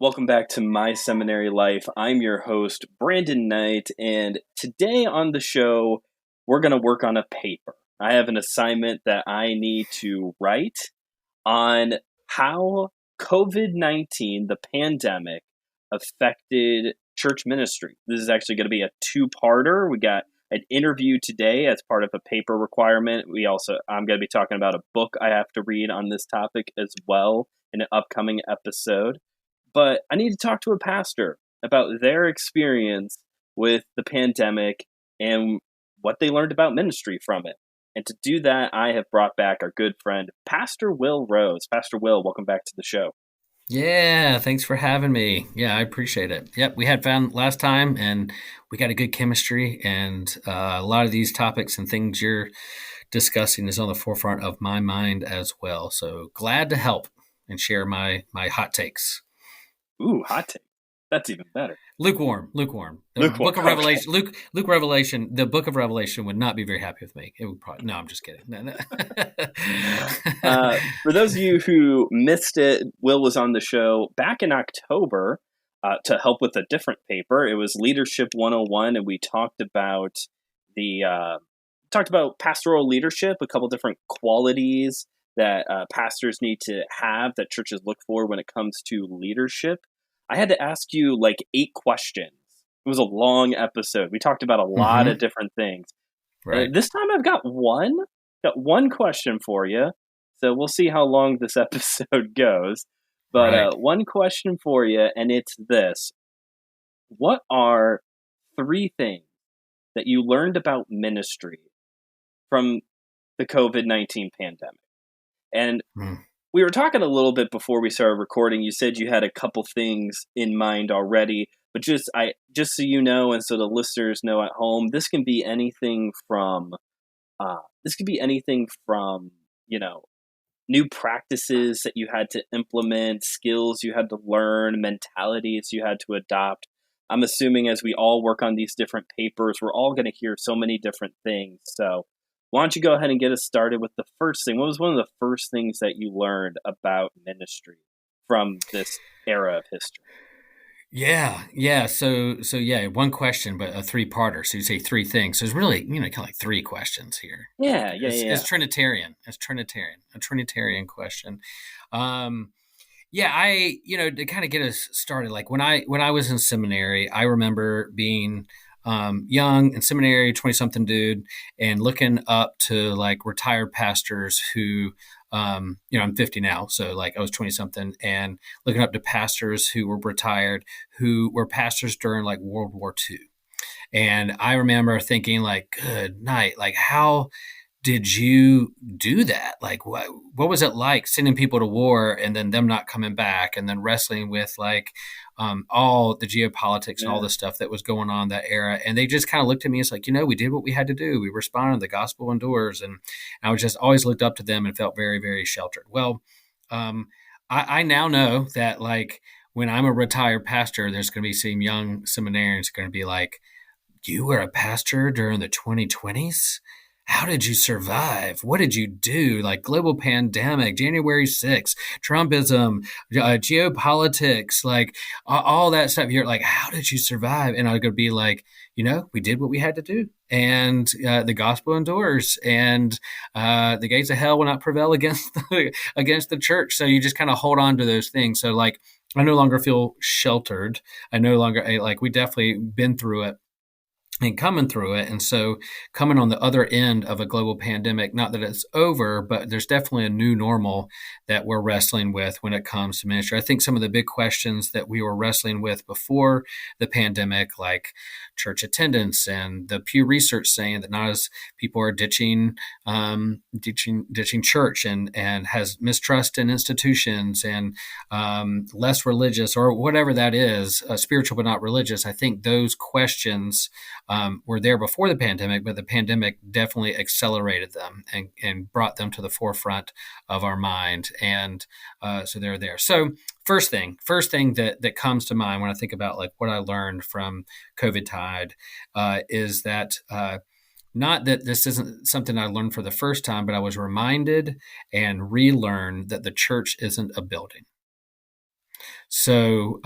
Welcome back to My Seminary Life. I'm your host, Brandon Knight, and today on the show, we're going to work on a paper. I have an assignment that I need to write on how COVID-19, the pandemic, affected church ministry. This is actually going to be a two-parter. We got an interview today as part of a paper requirement. I'm going to be talking about a book I have to read on this topic as well in an upcoming episode. But I need to talk to a pastor about their experience with the pandemic and what they learned about ministry from it. And to do that, I have brought back our good friend, Pastor Will Rose. Pastor Will, welcome back to the show. Yeah, thanks for having me. Yeah, I appreciate it. Yep, we had fun last time and we got a good chemistry, and a lot of these topics and things you're discussing is on the forefront of my mind as well. So glad to help and share my hot takes. Ooh, hot take. That's even better. Lukewarm. The Lukewarm. Book of Revelation, Luke Revelation. The Book of Revelation would not be very happy with me. It would probably. No, I'm just kidding. No. For those of you who missed it, Will was on the show back in October to help with a different paper. It was Leadership 101, and we talked about pastoral leadership, a couple different qualities that pastors need to have, that churches look for when it comes to leadership. I had to ask you like 8 questions. It was a long episode. We talked about a lot of different things. Right. This time I've got one question for you. So we'll see how long this episode goes. But Right. one question for you, and it's this. What are 3 things that you learned about ministry from the COVID-19 pandemic? And we were talking a little bit before we started recording. You said you had a couple things in mind already, but just so you know, and so the listeners know at home, this can be anything from new practices that you had to implement, skills you had to learn, mentalities you had to adopt. I'm assuming as we all work on these different papers, we're all going to hear so many different things. So why don't you go ahead and get us started with the first thing? What was one of the first things that you learned about ministry from this era of history? Yeah. So yeah, one question, but a 3-parter. So you say 3 things. So it's really, kind of like 3 questions here. Yeah. It's Trinitarian. A Trinitarian question. Yeah, to kind of get us started, like when I was in seminary, I remember being young in seminary, 20-something dude, and looking up to like retired pastors who, I'm 50 now, so like I was 20-something, and looking up to pastors who were retired, who were pastors during like World War II. And I remember thinking like, good night, like how did you do that? Like, what was it like sending people to war and then them not coming back, and then wrestling with like all the geopolitics and all the stuff that was going on that era? And they just kind of looked at me as like, we did what we had to do. We responded. The gospel endures, and I was just always looked up to them and felt very, very sheltered. Well, I now know that like when I'm a retired pastor, there's going to be some young seminarians going to be like, you were a pastor during the 2020s? How did you survive? What did you do? Like global pandemic, January 6th, Trumpism, geopolitics, like all that stuff. You're like, how did you survive? And I could be like, we did what we had to do. And the gospel endures, and the gates of hell will not prevail against against the church. So you just kind of hold on to those things. So like, I no longer feel sheltered. I no longer like, we definitely been through it and coming through it. And so coming on the other end of a global pandemic, not that it's over, but there's definitely a new normal that we're wrestling with when it comes to ministry. I think some of the big questions that we were wrestling with before the pandemic, like church attendance and the Pew Research saying that not as people are ditching church and has mistrust in institutions and less religious or whatever that is, spiritual but not religious. I think those questions were there before the pandemic, but the pandemic definitely accelerated them and brought them to the forefront of our mind. And so they're there. So first thing that comes to mind when I think about like what I learned from COVID tide is that not that this isn't something I learned for the first time, but I was reminded and relearned that the church isn't a building. So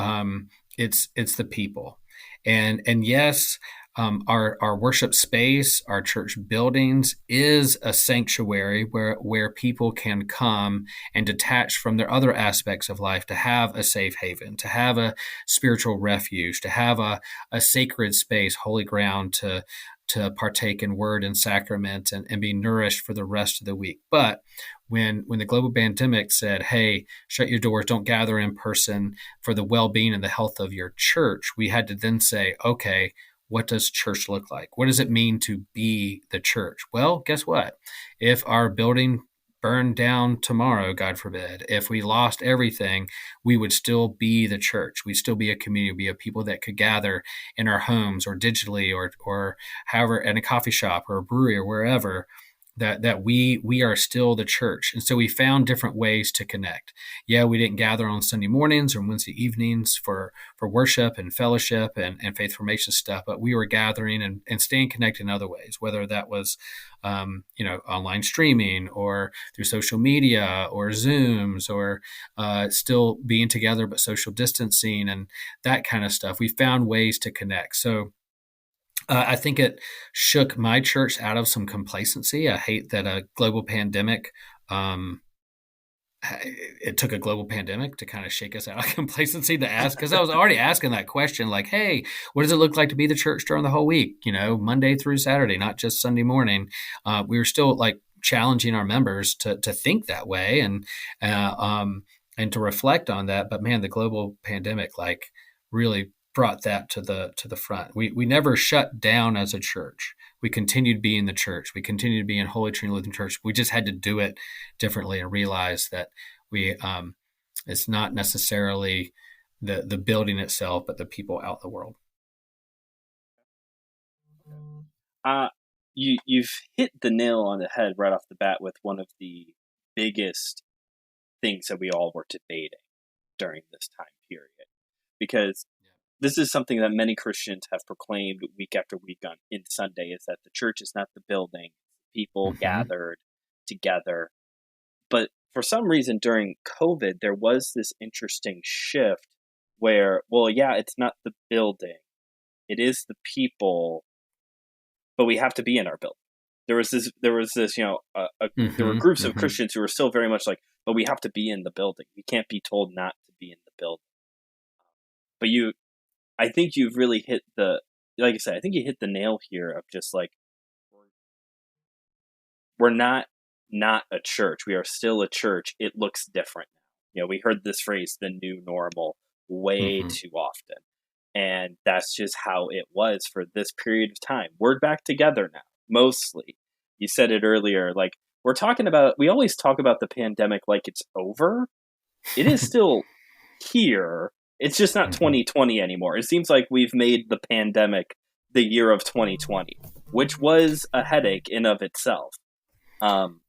it's the people, and yes, our worship space, our church buildings is a sanctuary where people can come and detach from their other aspects of life to have a safe haven, to have a spiritual refuge, to have a sacred space, holy ground to partake in word and sacrament and be nourished for the rest of the week. But when the global pandemic said, hey, shut your doors, don't gather in person for the well-being and the health of your church, we had to then say, okay, what does church look like? What does it mean to be the church? Well, guess what? If our building burned down tomorrow, God forbid, if we lost everything, we would still be the church. We'd still be a community, be a people that could gather in our homes or digitally or however in a coffee shop or a brewery or wherever, that we are still the church. And so we found different ways to connect. Yeah, we didn't gather on Sunday mornings or Wednesday evenings for worship and fellowship and faith formation stuff, but we were gathering and staying connected in other ways, whether that was online streaming or through social media or Zooms or still being together but social distancing and that kind of stuff. We found ways to connect. So I think it shook my church out of some complacency. I hate that a global pandemic, um, it took a global pandemic to kind of shake us out of complacency to ask, because I was already asking that question, like, hey, what does it look like to be the church during the whole week? Monday through Saturday, not just Sunday morning. We were still like challenging our members to think that way uh, um, and to reflect on that. But man, the global pandemic like really brought that to the front. We never shut down as a church. We continued being the church. We continued to be in Holy Trinity Lutheran Church. We just had to do it differently and realize that we it's not necessarily the building itself, but the people out in the world. Uh, you've hit the nail on the head right off the bat with one of the biggest things that we all were debating during this time period, because this is something that many Christians have proclaimed week after week on in Sunday, is that the church is not the building, people Mm-hmm. gathered together. But for some reason during COVID, there was this interesting shift where, well, yeah, it's not the building, it is the people, but we have to be in our building. There was this, there were Mm-hmm. groups of Mm-hmm. Christians who were still very much like, but we have to be in the building. We can't be told not to be in the building. But I think you've really hit like I said, I think you hit the nail here of just like, we're not a church. We are still a church. It looks different now. We heard this phrase, the new normal, way Mm-hmm. too often. And that's just how it was for this period of time. We're back together now, mostly. You said it earlier, like we always talk about the pandemic like it's over. It is still here. It's just not Mm-hmm. 2020 anymore. It seems like we've made the pandemic the year of 2020, which was a headache in of itself. Um,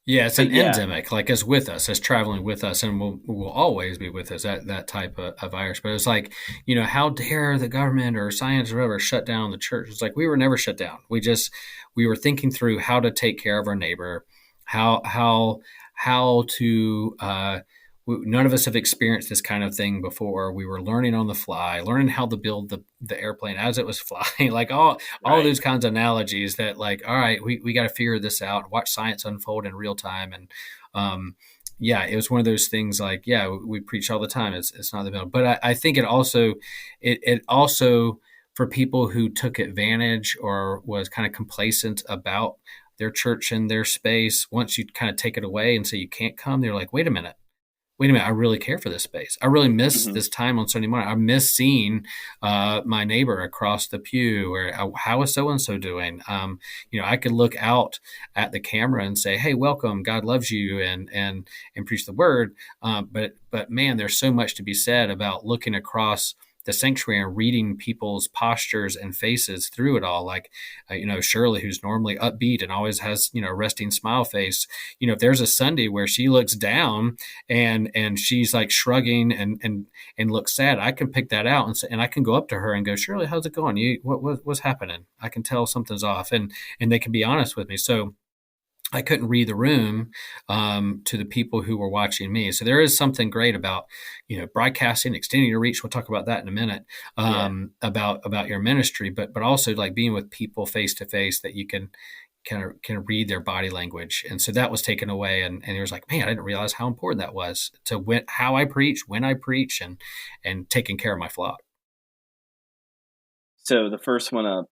Yeah, it's but an yeah. endemic, like it's with us, it's traveling with us, and will always be with us. That type of virus. But it's like, how dare the government or science or whatever shut down the church? It's like we were never shut down. We were thinking through how to take care of our neighbor, how to. None of us have experienced this kind of thing before. We were learning on the fly, learning how to build the airplane as it was flying, like all of Right. those kinds of analogies that like, all right, we got to figure this out, watch science unfold in real time. And yeah, it was one of those things like, yeah, we preach all the time. It's not the middle, but I think it also for people who took advantage or was kind of complacent about their church and their space, once you kind of take it away and say you can't come, they're like, wait a minute, I really care for this space. I really miss Hmm. this time on Sunday morning. I miss seeing my neighbor across the pew, or how is so and so doing? I could look out at the camera and say, "Hey, welcome. God loves you," and preach the word. But man, there's so much to be said about looking across the sanctuary and reading people's postures and faces through it all. Like, Shirley, who's normally upbeat and always has a resting smile face. If there's a Sunday where she looks down and she's like shrugging and looks sad, I can pick that out and I can go up to her and go, Shirley, how's it going? What's happening? I can tell something's off, and they can be honest with me. So I couldn't read the room to the people who were watching me. So there is something great about, broadcasting, extending your reach. We'll talk about that in a minute, Yeah. about your ministry, but also like being with people face to face that you can read their body language. And so that was taken away. And it was like, man, I didn't realize how important that was to how I preach, when I preach, and taking care of my flock. So the first one up,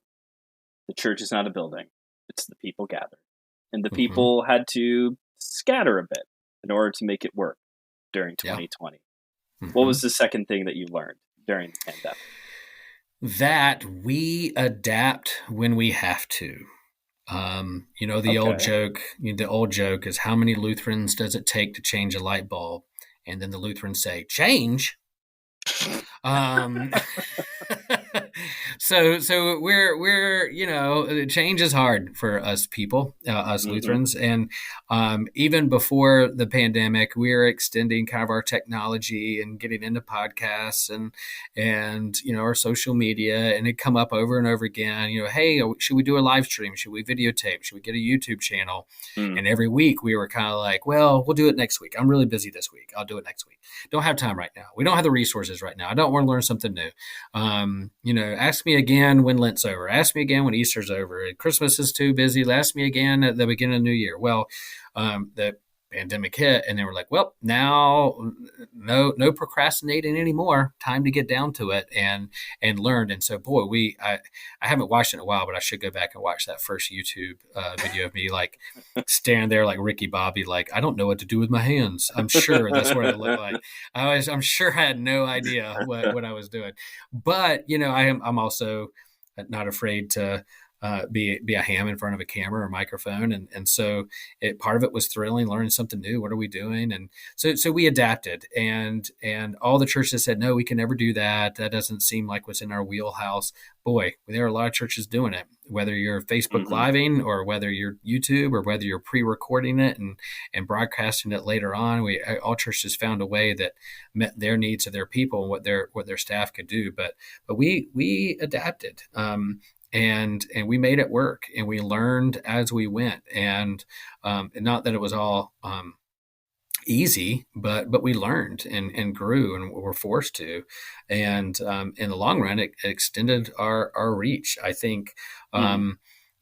the church is not a building, it's the people gathered. And the Hmm. people had to scatter a bit in order to make it work during Yeah. 2020. What Hmm. was the second thing that you learned during the pandemic? That we adapt when we have to. Okay. The old joke is, how many Lutherans does it take to change a light bulb? And then the Lutherans say, change. Um, so we're change is hard for us people, us Hmm. Lutherans, and even before the pandemic, we are extending kind of our technology and getting into podcasts and our social media, and it come up over and over again. Hey, should we do a live stream? Should we videotape? Should we get a YouTube channel? Mm. And every week we were kind of like, well, we'll do it next week. I'm really busy this week. I'll do it next week. Don't have time right now. We don't have the resources right now. I don't want to learn something new. Ask me again when Lent's over. Ask me again when Easter's over. Christmas is too busy. Ask me again at the beginning of the new year. Well, the pandemic hit, and they were like, well, now no procrastinating anymore. Time to get down to it and learn. And so, boy, I haven't watched it in a while, but I should go back and watch that first YouTube video of me like standing there like Ricky Bobby, like, I don't know what to do with my hands. I'm sure that's what it looked like. I'm sure I had no idea what I was doing, but I'm also not afraid to be a ham in front of a camera or microphone, and so part of it was thrilling, learning something new. What are we doing? And so we adapted, and all the churches said, no, we can never do that. That doesn't seem like what's in our wheelhouse. Boy, there are a lot of churches doing it. Whether you're Facebook Hmm. living, or whether you're YouTube, or whether you're pre-recording it and broadcasting it later on, all churches found a way that met their needs of their people and what their staff could do. But we adapted. And we made it work, and we learned as we went, and not that it was all easy, but we learned and grew and were forced to, and in the long run, it extended our reach. I think. Hmm.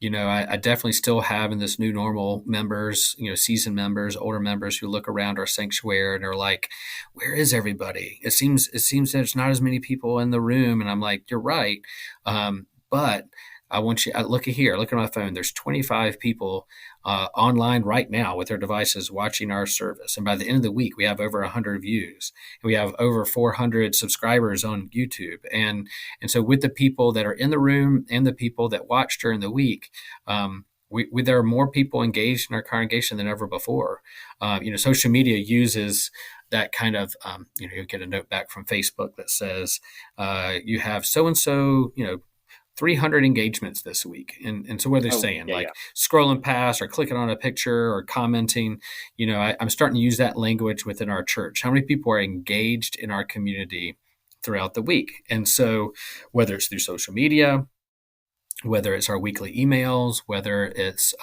I definitely still have in this new normal members, seasoned members, older members who look around our sanctuary and are like, "Where is everybody?" It seems there's not as many people in the room, and I'm like, "You're right," but I want you. Look at here. Look at my phone. There's 25 people online right now with their devices watching our service. And by the end of the week, we have over 100 views. And we have over 400 subscribers on YouTube. And so with the people that are in the room and the people that watch during the week, there are more people engaged in our congregation than ever before. Social media uses that kind of, you get a note back from Facebook that says, you have so and so, 300 engagements this week. And so what are they Oh, saying? yeah, yeah. Like scrolling past or clicking on a picture or commenting. I'm starting to use that language within our church. How many people are engaged in our community throughout the week? And so whether it's through social media, whether it's our weekly emails, whether it's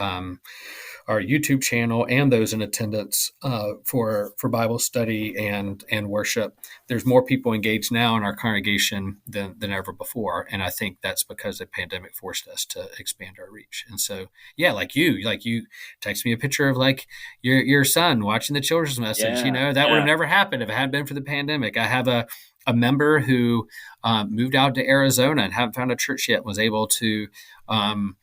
our YouTube channel and those in attendance for Bible study and worship. There's more people engaged now in our congregation than ever before, and I think that's because the pandemic forced us to expand our reach. And so, yeah, like you text me a picture of like your son watching the children's message. Yeah, That would have yeah. never happened if it hadn't been for the pandemic. I have a member who moved out to Arizona and haven't found a church yet, was able to um,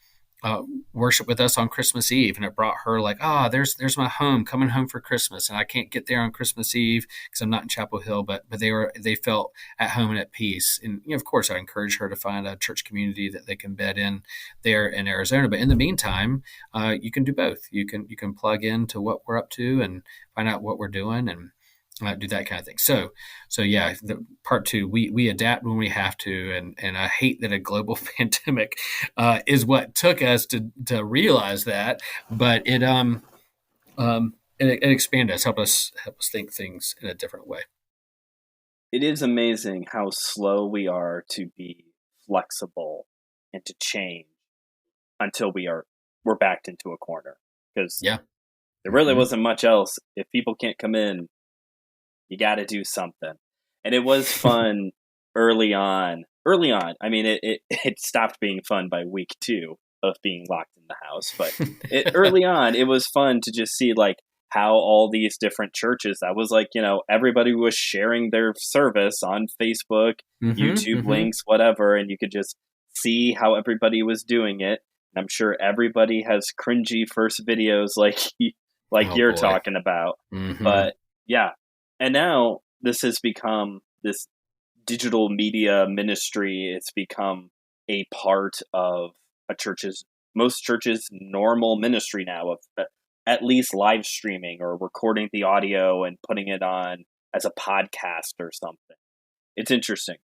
uh, worship with us on Christmas Eve, and it brought her like, there's my home, coming home for Christmas, and I can't get there on Christmas Eve because I'm not in Chapel Hill, but they felt at home and at peace. And of course, I encourage her to find a church community that they can bed in there in Arizona. But in the meantime, you can do both. You can plug into what we're up to and find out what we're doing and do that kind of thing. So yeah, the part two, we adapt when we have to, and I hate that a global pandemic is what took us to realize that, but it expanded us, help us think things in a different way. It is amazing how slow we are to be flexible and to change until we're backed into a corner. because Yeah. there really Hmm. wasn't much else. If people can't come in, you got to do something. And it was fun early on. Early on, I mean, it stopped being fun by week 2 of being locked in the house. But early on, it was fun to just see like how all these different churches. That was like, everybody was sharing their service on Facebook, Hmm. YouTube Hmm. links, whatever, and you could just see how everybody was doing it. And I'm sure everybody has cringy first videos like Oh you're boy. talking about. Hmm. But yeah, and now this has become this digital media ministry. It's become a part of a church's most churches' normal ministry now of at least live streaming or recording the audio and putting it on as a podcast or something. It's interesting.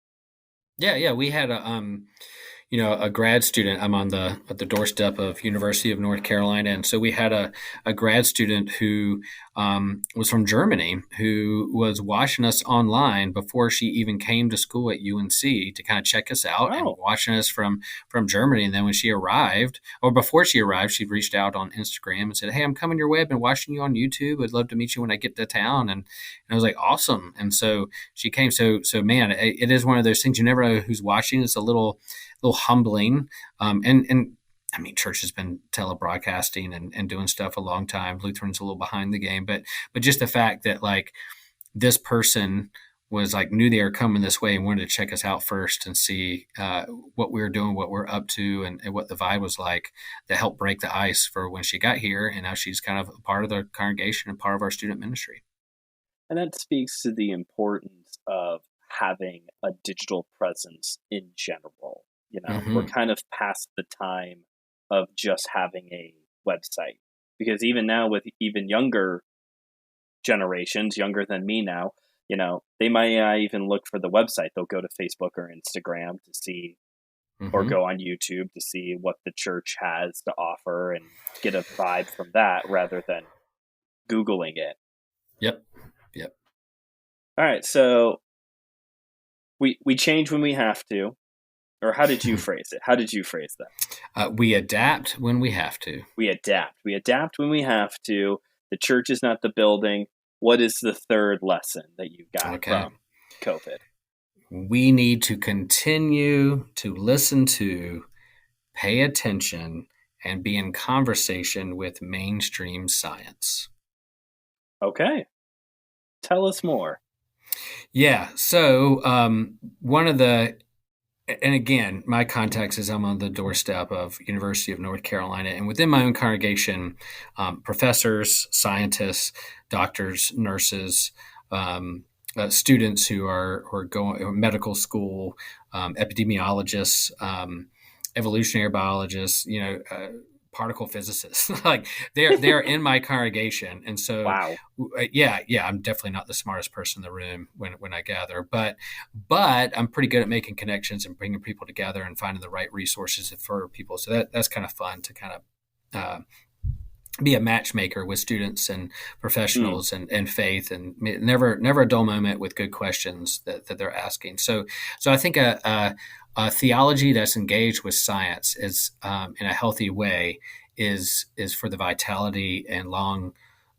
Yeah, yeah. We had a grad student. I'm on the at the doorstep of University of North Carolina, and so we had a grad student who was from Germany who was watching us online before she even came to school at UNC to kind of check us out and Oh, watching us from Germany. And then when she arrived, or before she arrived, she reached out on Instagram and said, "Hey, I'm coming your way. I've been watching you on YouTube. I'd love to meet you when I get to town." And I was like, "Awesome!" And so she came. So man, it is one of those things you never know who's watching. It's a little humbling. And I mean, church has been telebroadcasting and doing stuff a long time. Lutheran's a little behind the game, but just the fact that like this person was like knew they were coming this way and wanted to check us out first and see what we were doing, what we're up to, and what the vibe was like, that helped break the ice for when she got here. And now she's kind of a part of the congregation and part of our student ministry. and that speaks to the importance of having a digital presence in general. We're Hmm. kind of past the time of just having a website because even now, with even younger generations, younger than me now, they might not even look for the website. They'll go to Facebook or Instagram to see, or Hmm. go on YouTube to see what the church has to offer and get a vibe from that rather than Googling it. Yep. Yep. All right, so we change when we have to, or how did you phrase it? How did you phrase that? We adapt when we have to. We adapt. We adapt when we have to. The church is not the building. What is the third lesson that you got Okay. from COVID? We need to continue to listen to, pay attention, and be in conversation with mainstream science. Okay, tell us more. Yeah. So, one of the, and again, my context is I'm on the doorstep of University of North Carolina, and within my own congregation, professors, scientists, doctors, nurses, students who are going medical school, epidemiologists, evolutionary biologists, particle physicists, like they're in my congregation, and so Wow. yeah, I'm definitely not the smartest person in the room when I gather, but I'm pretty good at making connections and bringing people together and finding the right resources for people. So that's kind of fun to kind of uh, be a matchmaker with students and Mm. professionals and faith, and never a dull moment with good questions that they're asking. So I think a theology that's engaged with science is in a healthy way is for the vitality and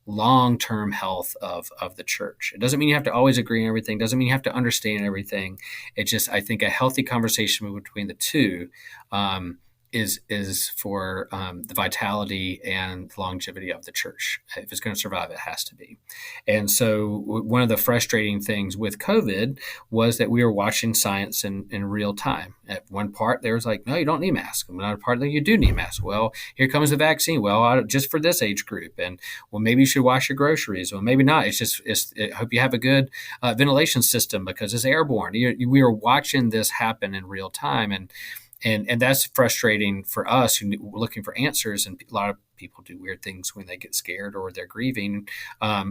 long-term health of the church. It doesn't mean you have to always agree on everything. Doesn't mean you have to understand everything. It just, I think, a healthy conversation between the two um, is for the vitality and longevity of the church. If it's going to survive, it has to be. And so, one of the frustrating things with COVID was that we were watching science in real time. At one part, there was like, no, you don't need masks. Another part, that you do need masks. Well, here comes the vaccine. Well, just for this age group, and well, maybe you should wash your groceries. Well, maybe not. I hope you have a good ventilation system because it's airborne. We are watching this happen in real time, and that's frustrating for us who are looking for answers. And a lot of people do weird things when they get scared or they're grieving.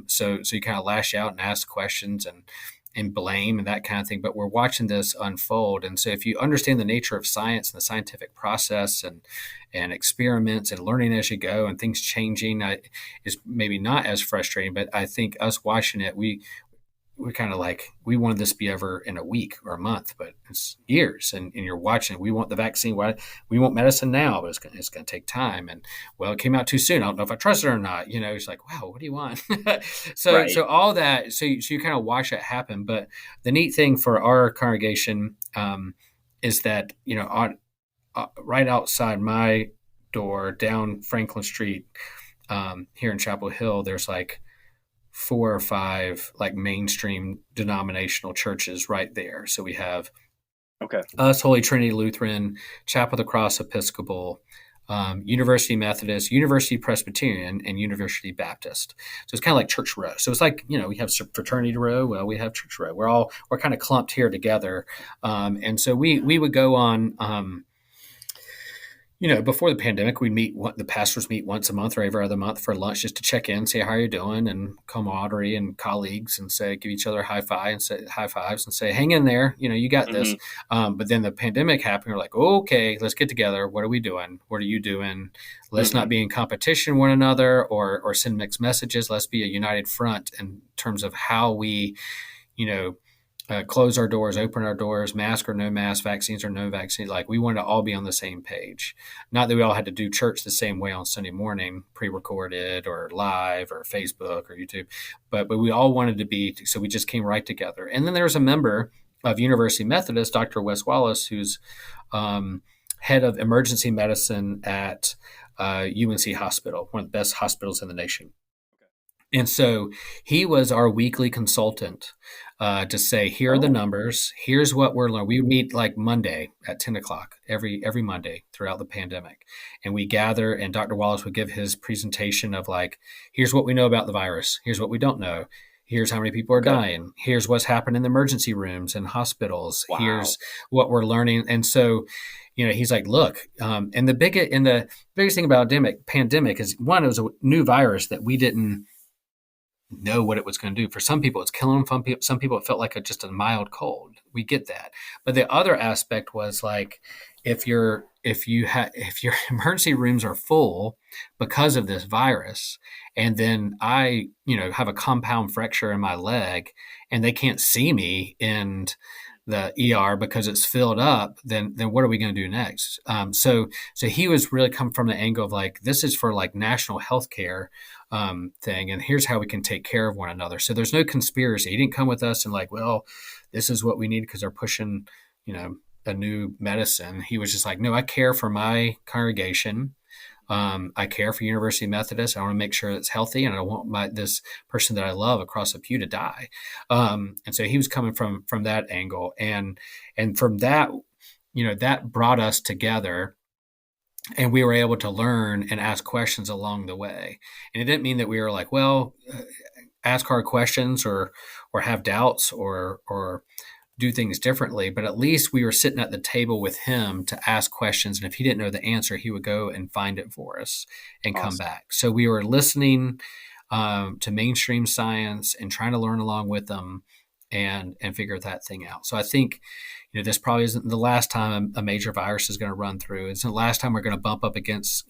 So you kind of lash out and ask questions and blame and that kind of thing. But we're watching this unfold, and so if you understand the nature of science and the scientific process and experiments and learning as you go and things changing, is maybe not as frustrating. But I think us watching it, we kind of like, we wanted this to be over in a week or a month, but it's years. And you're watching, we want the vaccine. We want medicine now, but it's going to take time. And well, it came out too soon. I don't know if I trust it or not. It's like, wow, what do you want? Right. So all that, so you kind of watch that happen. But the neat thing for our congregation is that, right outside my door down Franklin Street, here in Chapel Hill, there's like 4 or 5 like mainstream denominational churches right there. So we have Okay. us, Holy Trinity Lutheran, Chapel of the Cross Episcopal, University Methodist, University Presbyterian, and University Baptist. So it's kind of like church row. So it's like, we have fraternity row. Well, we have church row. We're kind of clumped here together. And so we would go on, before the pandemic, the pastors meet once a month or every other month for lunch just to check in, say how you're doing, and camaraderie and colleagues, and give each other high fives and say, hang in there, you got this. Hmm. But then the pandemic happened. We're like, okay, let's get together. What are we doing? What are you doing? Let's Hmm. not be in competition with one another or send mixed messages. Let's be a united front in terms of how we, you know, close our doors, open our doors, mask or no mask, vaccines or no vaccine. Like, we wanted to all be on the same page. Not that we all had to do church the same way on Sunday morning, pre-recorded or live or Facebook or YouTube, but we all wanted to be. So we just came right together. And then there's a member of University Methodist, Dr. Wes Wallace, who's head of emergency medicine at UNC Hospital, one of the best hospitals in the nation. And so he was our weekly consultant to say, here are the Oh, numbers. Here's what we're learning. We would meet like Monday at 10 o'clock every Monday throughout the pandemic. And we gather, and Dr. Wallace would give his presentation of like, here's what we know about the virus. Here's what we don't know. Here's how many people are okay. dying. Here's what's happened in the emergency rooms and hospitals. Wow. Here's what we're learning. And so, he's like, look, and the biggest thing about pandemic is, one, it was a new virus that we didn't know what it was going to do. For some people, it's killing them. Some people, it felt like just a mild cold. We get that, but the other aspect was like, if your emergency rooms are full because of this virus, and then I have a compound fracture in my leg, and they can't see me in the ER because it's filled up, then what are we going to do next? So he was really come from the angle of like, this is for like national health care thing, and here's how we can take care of one another. So there's no conspiracy. He didn't come with us and like, well, this is what we need because they're pushing, a new medicine. He was just like, no, I care for my congregation. I care for University Methodist. I want to make sure it's healthy, and I don't want this person that I love across the pew to die. And so he was coming from that angle, and from that, that brought us together, and we were able to learn and ask questions along the way. And it didn't mean that we were like, well, ask hard questions or have doubts or do things differently, but at least we were sitting at the table with him to ask questions. And if he didn't know the answer, he would go and find it for us and come Awesome. back. So we were listening to mainstream science and trying to learn along with them and figure that thing out. So I think, this probably isn't the last time a major virus is going to run through. It's the last time we're going to bump up against,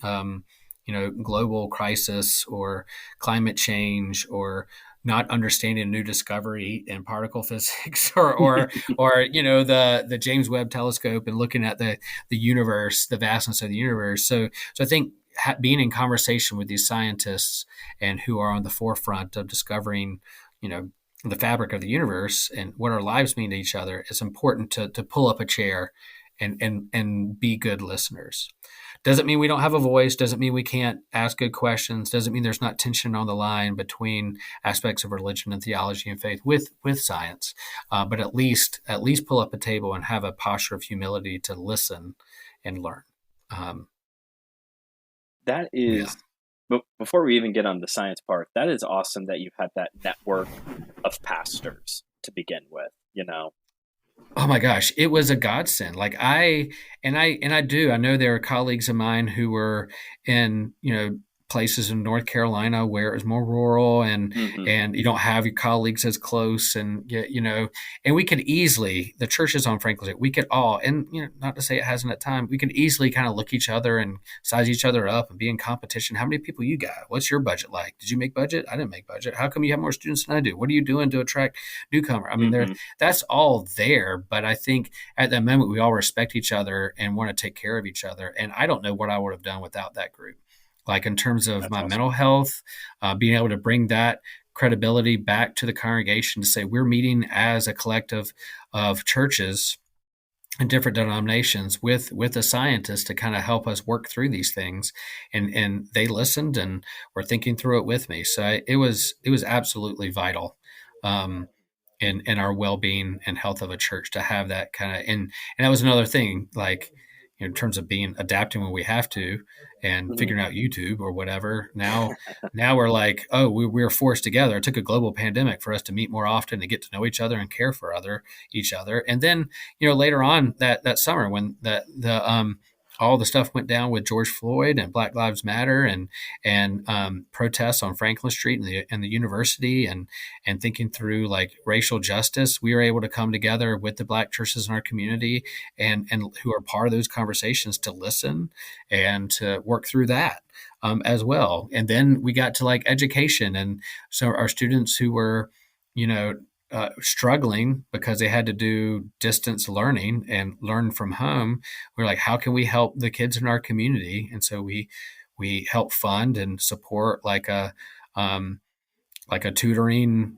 global crisis or climate change or not understanding new discovery in particle physics or the James Webb telescope and looking at the universe, the vastness of the universe. So I think being in conversation with these scientists and who are on the forefront of discovering, the fabric of the universe and what our lives mean to each other, is important to pull up a chair and be good listeners. Doesn't mean we don't have a voice, doesn't mean we can't ask good questions, doesn't mean there's not tension on the line between aspects of religion and theology and faith with science, but at least pull up a table and have a posture of humility to listen and learn. um, That yeah. is, but before we even get on the science part, that is awesome that you've had that network of pastors to begin with. Oh my gosh, it was a godsend. Like, I know there are colleagues of mine who were in, places in North Carolina where it's more rural Hmm. and you don't have your colleagues as close and and we could easily the churches on Franklin Street, we could all, and not to say it hasn't at time, we could easily kind of look each other and size each other up and be in competition. How many people you got? What's your budget like? Did you make budget? I didn't make budget. How come you have more students than I do? What are you doing to attract newcomer? I mean, Hmm. that's all there, but I think at that moment we all respect each other and want to take care of each other. And I don't know what I would have done without that group. Like in terms of That's my awesome. mental health, being able to bring that credibility back to the congregation to say we're meeting as a collective of churches and different denominations with a scientist to kind of help us work through these things, and they listened and were thinking through it with me. So it was absolutely vital. Um, in our well-being and health of a church to have that kind of, and that was another thing, like in terms of being adapting when we have to and Hmm. figuring out YouTube or whatever. Now we're like, oh, we're forced together. It took a global pandemic for us to meet more often, to get to know each other and care for each other. And then later on that summer when the all the stuff went down with George Floyd and Black Lives Matter and protests on Franklin Street and the university and thinking through like racial justice, we were able to come together with the Black churches in our community and who are part of those conversations to listen and to work through that as well. And then we got to like education, and so our students who were, you know, struggling because they had to do distance learning and learn from home. We are like, how can we help the kids in our community? And so we help fund and support um, like a tutoring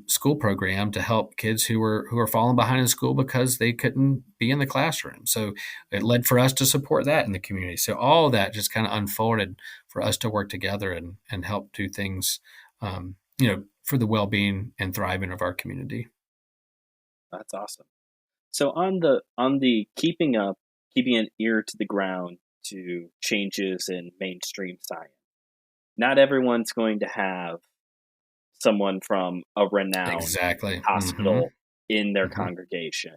school program to help kids who are falling behind in school because they couldn't be in the classroom. So it led for us to support that in the community. So all of that just kind of unfolded for us to work together and help do things, for the well-being and thriving of our community. That's awesome. So on the keeping an ear to the ground to changes in mainstream science. Not everyone's going to have someone from a renowned Exactly. Hmm. hospital in their Hmm. congregation.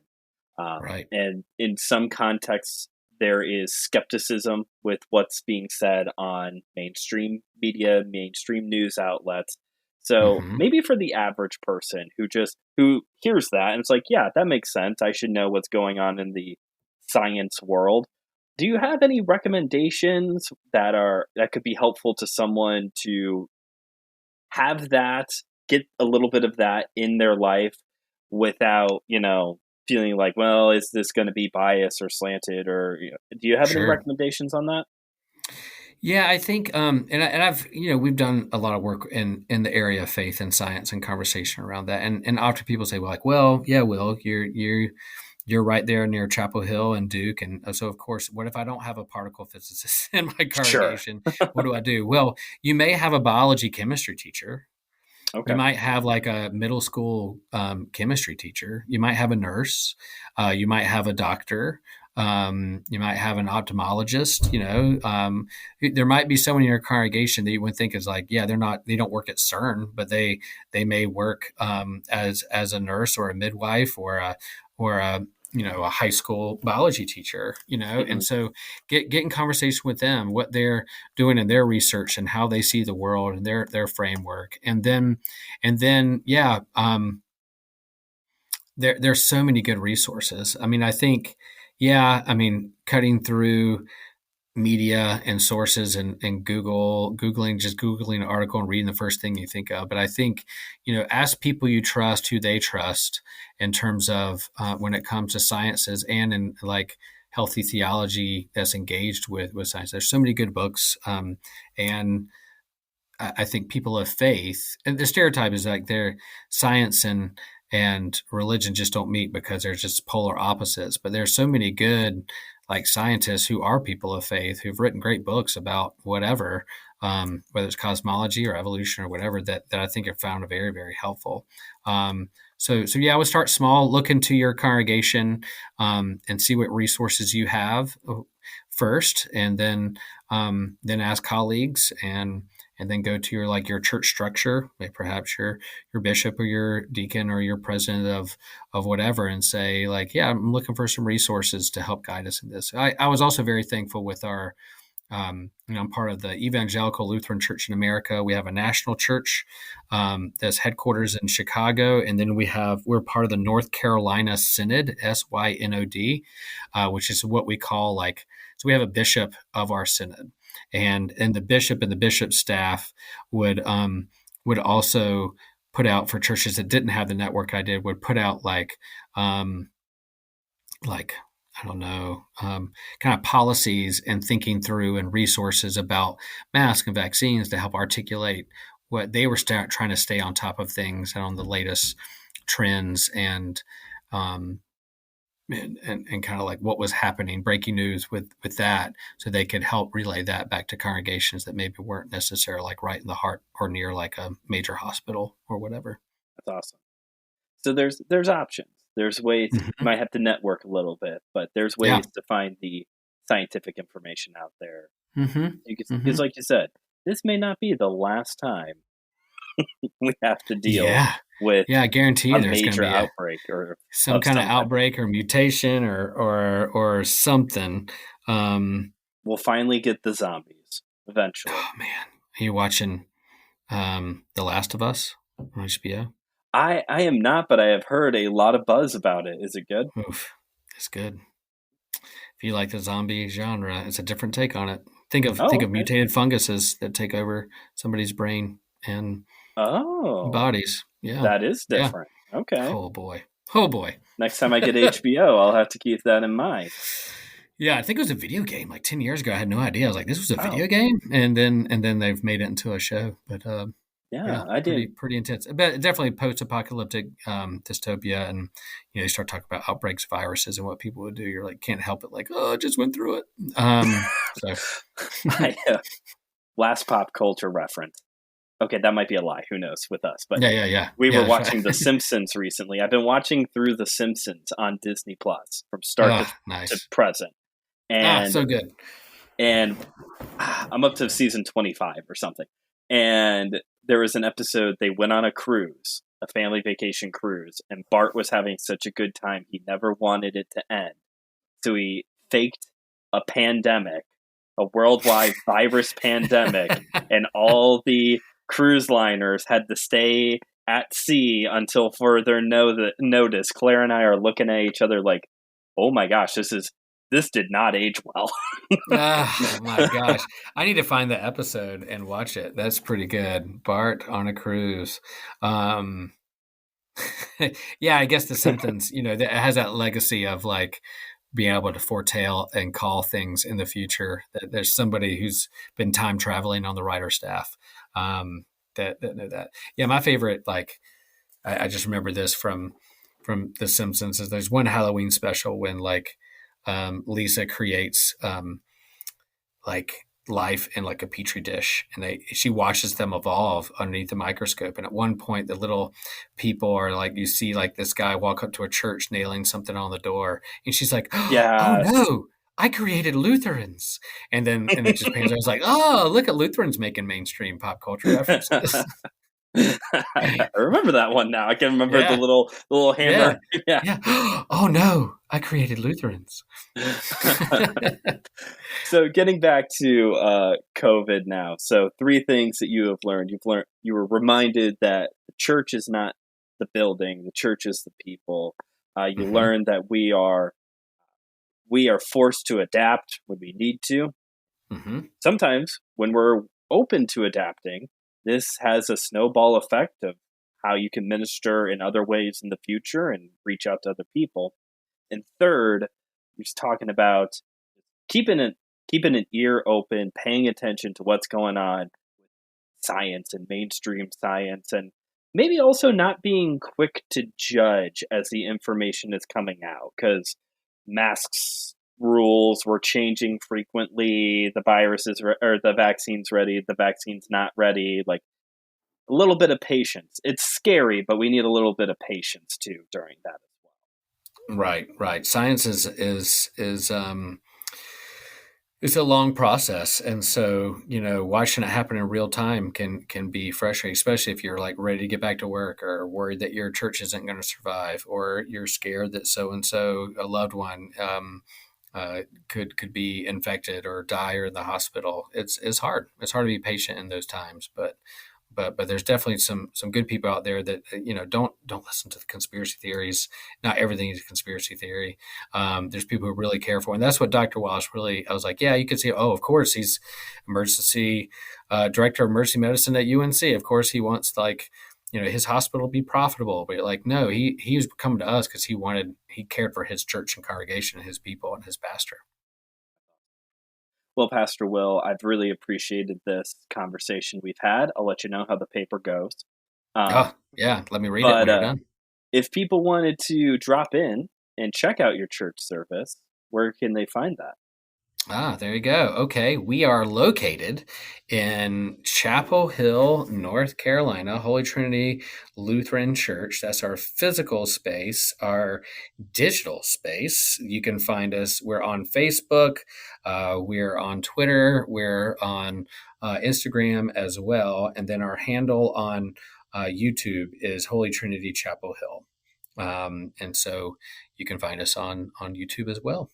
Right. And in some contexts, there is skepticism with what's being said on mainstream media, mainstream news outlets. So Hmm. maybe for the average person who hears that and it's like, yeah, that makes sense. I should know what's going on in the science world. Do you have any recommendations that could be helpful to someone to have that, get a little bit of that in their life without, feeling like, well, is this going to be biased or slanted or, do you have any Sure. recommendations on that? Yeah, I think, and I've, we've done a lot of work in the area of faith and science and conversation around that. And often people say, well, like, well, yeah, Will, you're right there near Chapel Hill and Duke, and so of course, what if I don't have a particle physicist in my Sure. congregation? What do I do? Well, you may have a biology chemistry teacher. You Okay. might have like a middle school chemistry teacher. You might have a nurse. You might have a doctor. You might have an ophthalmologist. There might be someone in your congregation that you would think is like, yeah, they don't work at CERN, but they may work as a nurse or a midwife or a a high school biology teacher. Hmm. And so get in conversation with them, what they're doing in their research and how they see the world and their framework, and then yeah, there's so many good resources. I mean, I think, yeah, I mean, cutting through media and sources and googling an article and reading the first thing you think of. But I think, ask people you trust who they trust in terms of when it comes to sciences and in like healthy theology that's engaged with science. There's so many good books, and I think people of faith, and the stereotype is like their science and religion just don't meet because they're just polar opposites. But there's so many good like scientists who are people of faith who've written great books about whatever, whether it's cosmology or evolution or whatever that I think have found very very helpful. So yeah, I would start small, look into your congregation, and see what resources you have first, and then ask colleagues and then go to your church structure, like perhaps your bishop or your deacon or your president of whatever, and say like, yeah, I'm looking for some resources to help guide us in this. I was also very thankful with our I'm part of the Evangelical Lutheran Church in America. We have a national church that's headquarters in Chicago, and then we're part of the North Carolina Synod, SYNOD, which is what we call so we have a bishop of our synod, and the bishop and the bishop staff would also put out for churches that didn't have the network I did would put out um, like I don't know, kind of policies and thinking through and resources about masks and vaccines to help articulate what they were trying to stay on top of things and on the latest trends um, and kind of like what was happening, breaking news with that, so they could help relay that back to congregations that maybe weren't necessarily like right in the heart or near like a major hospital or whatever. That's awesome. So there's options. There's ways you Mm-hmm. might have to network a little bit, but there's Yeah. ways to find the scientific information out there. Mm-hmm. Because, Mm-hmm. like you said, this may not be the last time we have to deal Yeah. with Yeah. I guarantee a you there's going to major be outbreak or some of kind of some type. outbreak or mutation or something. We'll finally get the zombies eventually. Oh man, are you watching The Last of Us on HBO? I am not, but I have heard a lot of buzz about it. Is it good? Oof, it's good. If you like the zombie genre, it's a different take on it. Think of Okay. mutated funguses that take over somebody's brain and Oh, bodies. Yeah, that is yeah. different. Okay. Oh boy. Oh boy. Next time I get HBO, I'll have to keep that in mind. Yeah, I think it was a video game like 10 years ago. I had no idea. I was like, this was a Oh, video game? And then they've made it into a show. But yeah, yeah, I pretty didn't. pretty intense. But definitely post-apocalyptic dystopia, and you start talking about outbreaks, viruses, and what people would do. You're like, can't help it, like, oh, I just went through it. So I last pop culture reference. Okay, that might be a lie. Who knows with us? But yeah, yeah, yeah, we were yeah. That's watching The right. Simpsons recently. I've been watching through The Simpsons on Disney Plus from start Ah, to nice. present, Ah, and so good. and I'm up to season 25 or something. And there was an episode they went on a cruise, a family vacation cruise, and Bart was having such a good time he never wanted it to end. So he faked a pandemic, a worldwide virus pandemic, and all the cruise liners had to stay at sea until further notice. Claire and I are looking at each other like, "Oh my gosh, this did not age well." Ah, my gosh. I need to find the episode and watch it. That's pretty good. Bart on a cruise. Um, yeah, I guess The Simpsons, that has that legacy of like being able to foretell and call things in the future. That there's somebody who's been time traveling on the writer staff that know that. Yeah, my favorite, like I just remember this from The Simpsons, is there's one Halloween special when like Lisa creates like life in like a petri dish, and she watches them evolve underneath the microscope. And at one point the little people are like, you see like this guy walk up to a church nailing something on the door, and she's like, oh Yes. no, I created Lutherans. And then it just pans out. It's like, oh, look at Lutherans making mainstream pop culture references. I remember that one now. I can remember Yeah, the little hammer. yeah, Yeah. yeah. Oh no, I created Lutherans. So getting back to COVID now. So three things that you have learned. You were reminded that the church is not the building, the church is the people. You Hmm. learned that we are forced to adapt when we need to. Hmm. Sometimes when we're open to adapting, this has a snowball effect of how you can minister in other ways in the future and reach out to other people. And third, you're just talking about keeping it keeping an ear open, paying attention to what's going on with science and mainstream science, and maybe also not being quick to judge as the information is coming out, because masks rules were changing frequently. The or the vaccine's ready, the vaccine's not ready. Like a little bit of patience. It's scary, but we need a little bit of patience too during that as well. Right, right. Science is it's a long process, and so watching it happen in real time can be frustrating, especially if you're like ready to get back to work or worried that your church isn't going to survive, or you're scared that so and so, a loved one, could be infected or die or in the hospital. It's hard. It's hard to be patient in those times, but there's definitely some good people out there that don't listen to the conspiracy theories. Not everything is a conspiracy theory. There's people who really care for, and that's what Dr. Walsh really. I was like, yeah, you could see. Oh, of course, he's emergency director of emergency medicine at UNC. Of course, he wants his hospital be profitable. But like, no, he was coming to us because he cared for his church and congregation, his people, and his pastor. Well, Pastor Will, I've really appreciated this conversation we've had. I'll let you know how the paper goes. Oh, yeah. Let me read it But when you're done. if people wanted to drop in and check out your church service, where can they find that? There you go. Okay, we are located in Chapel Hill, North Carolina, Holy Trinity Lutheran Church. That's our physical space. Our digital space, you can find us. We're on Facebook, we're on Twitter, we're on Instagram as well. And then our handle on YouTube is Holy Trinity Chapel Hill. And so you can find us on YouTube as well.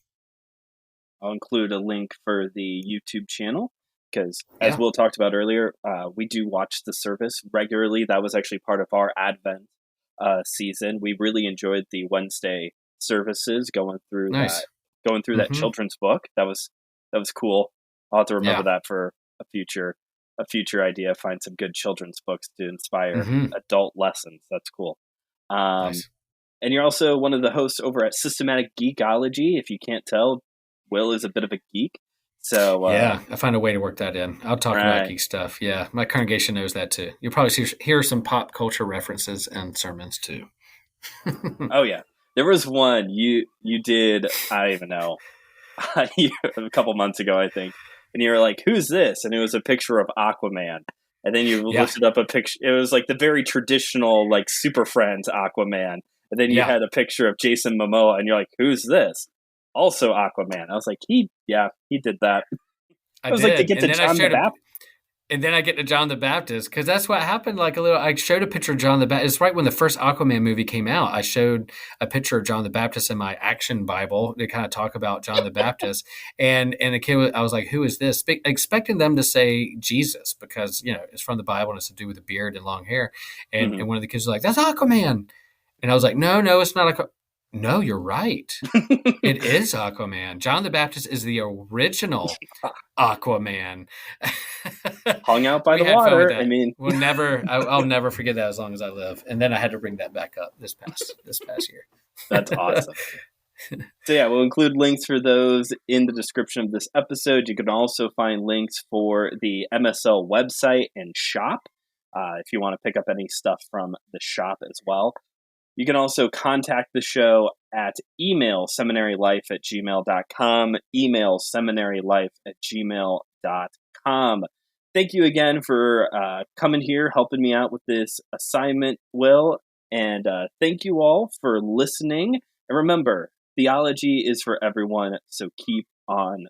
I'll include a link for the YouTube channel because, as Yeah, Will talked about earlier, we do watch the service regularly. That was actually part of our Advent season. We really enjoyed the Wednesday services nice. going through that Hmm. children's book. That was cool. I'll have to remember Yeah. that for a future idea. Find some good children's books to inspire Hmm. adult lessons. That's cool. Um, Nice. and you're also one of the hosts over at Systematic Geekology. If you can't tell, Will is a bit of a geek. So, Yeah, I find a way to work that in. I'll talk about right. geek stuff. Yeah, my congregation knows that too. You'll probably hear some pop culture references and sermons too. Oh, yeah. There was one you did, I don't even know, a couple months ago, I think. And you were like, who's this? And it was a picture of Aquaman. And then you Yeah, lifted up a picture. It was like the very traditional, like Super Friends Aquaman. And then you yeah, had a picture of Jason Momoa, and you're like, who's this? Also Aquaman. I was like, he did that. I It was like to did, get to John the Baptist. and then I get to John the Baptist because that's what happened. Like a little, I showed a picture of John the Baptist. It's right when the first Aquaman movie came out. I showed a picture of John the Baptist in my action Bible to kind of talk about John the Baptist. And the kid, I was like, "Who is this?" Expecting them to say Jesus because it's from the Bible and it's to do with a beard and long hair. And one of the kids was like, "That's Aquaman," and I was like, "No, it's not Aquaman." No, you're right. Mm-hmm. It is Aquaman. John the Baptist is the original Aquaman. Hung out by We the had fun with water. I that. mean, I'll never forget that as long as I live. And then I had to bring that back up this past year. that's awesome. So yeah, we'll include links for those in the description of this episode. You can also find links for the MSL website and shop if you want to pick up any stuff from the shop as well. You can also contact the show at email seminarylife@gmail.com, email seminarylife@gmail.com. Thank you again for coming here, helping me out with this assignment, Will. And thank you all for listening. And remember, theology is for everyone, so keep on